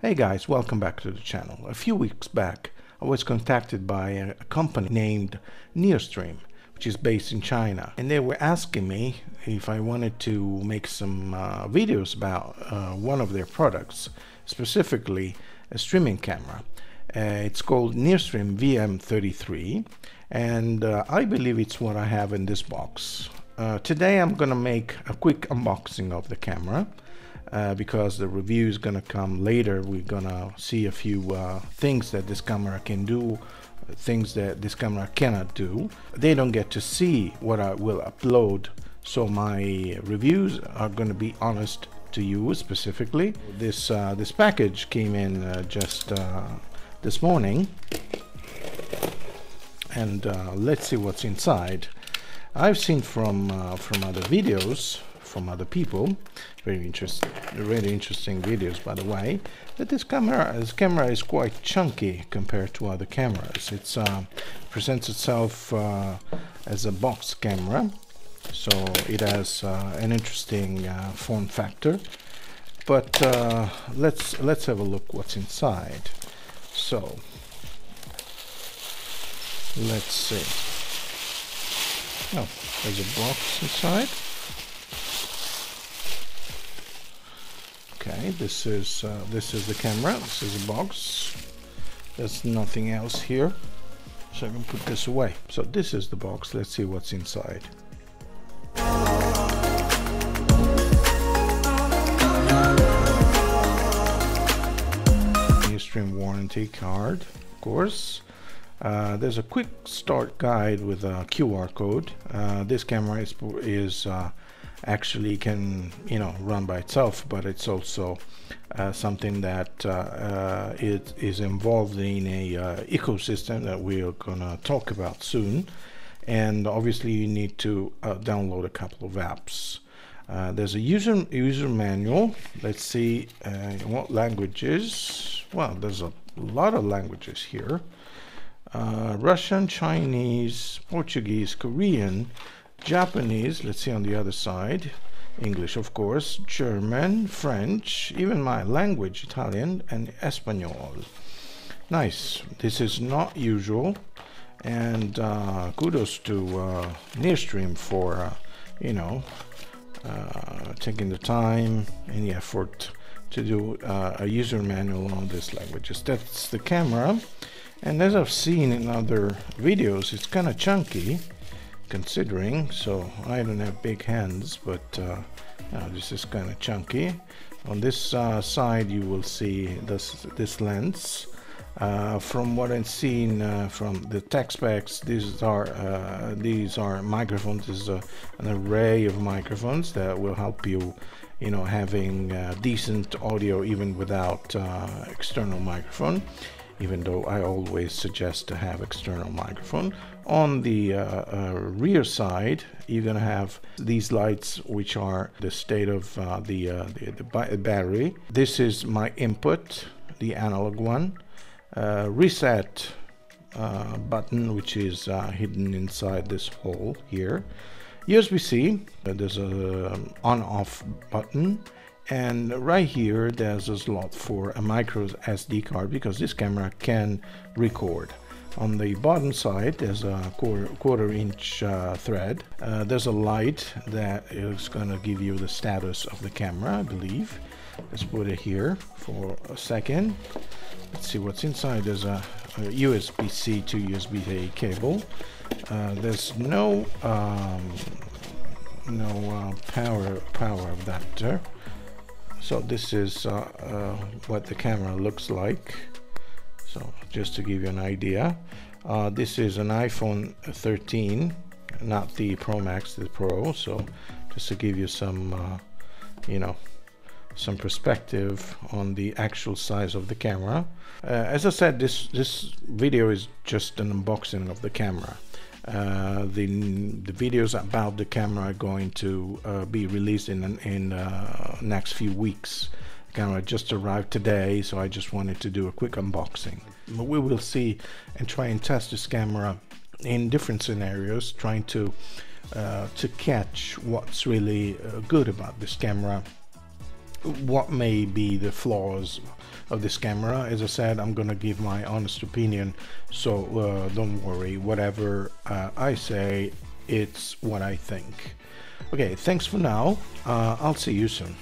Hey guys, welcome back to the channel. A few weeks back I was contacted by a company named NearStream, which is based in China, and they were asking me if I wanted to make some videos about one of their products, specifically a streaming camera. It's called NearStream Vm33, and I believe it's what I have in this box. Today I'm gonna make a quick unboxing of the camera. Because the review is gonna come later. We're gonna see a few things that this camera can do, things that this camera cannot do. They don't get to see what I will upload, so my reviews are gonna be honest to you specifically. This package came in just this morning, and let's see what's inside. I've seen from other videos from other people, really interesting videos by the way, that this camera is quite chunky compared to other cameras. It presents itself as a box camera, so it has an interesting form factor. But let's have a look what's inside. So let's see. Oh, there's a box inside. Okay, this is the camera. This is a box. There's nothing else here, so I can put this away. So this is the box. Let's see what's inside. NearStream warranty card, of course. There's a quick start guide with a QR code. This camera is actually can run by itself, but it's also something that it is involved in a ecosystem that we're gonna talk about soon, and obviously you need to download a couple of apps. There's a user manual. Let's see what languages. Well, there's a lot of languages here. Russian, Chinese, Portuguese, Korean, Japanese, let's see on the other side, English of course, German, French, even my language, Italian, and Espanol. Nice. This is not usual, and kudos to NearStream for taking the time and the effort to do a user manual on these languages. That's the camera, and as I've seen in other videos, it's kind of chunky considering, so I don't have big hands, but this is kind of chunky. On this side you will see this lens. From what I've seen from the tech specs, these are microphones. This is an array of microphones that will help you having decent audio even without external microphone, even though I always suggest to have external microphone. On the rear side, you're gonna have these lights, which are the state of the battery. This is my input, the analog one. Reset button, which is hidden inside this hole here. USB-C, there's a on-off button. And right here there's a slot for a micro SD card, because this camera can record. On the bottom side there's a quarter-inch thread. There's a light that is going to give you the status of the camera, I believe. Let's put it here for a second. Let's see what's inside. There's a USB-C to USB-A cable. There's no power adapter. So this is what the camera looks like. So just to give you an idea, this is an iPhone 13, not the Pro Max, the Pro. So just to give you some, some perspective on the actual size of the camera. As I said, this video is just an unboxing of the camera. The videos about the camera are going to be released in next few weeks. The camera just arrived today, so I just wanted to do a quick unboxing. We will see and try and test this camera in different scenarios, trying to catch what's really good about this camera what may be the flaws of this camera. As I said, I'm gonna give my honest opinion, so don't worry, whatever I say, it's what I think. Okay, thanks for now. I'll see you soon.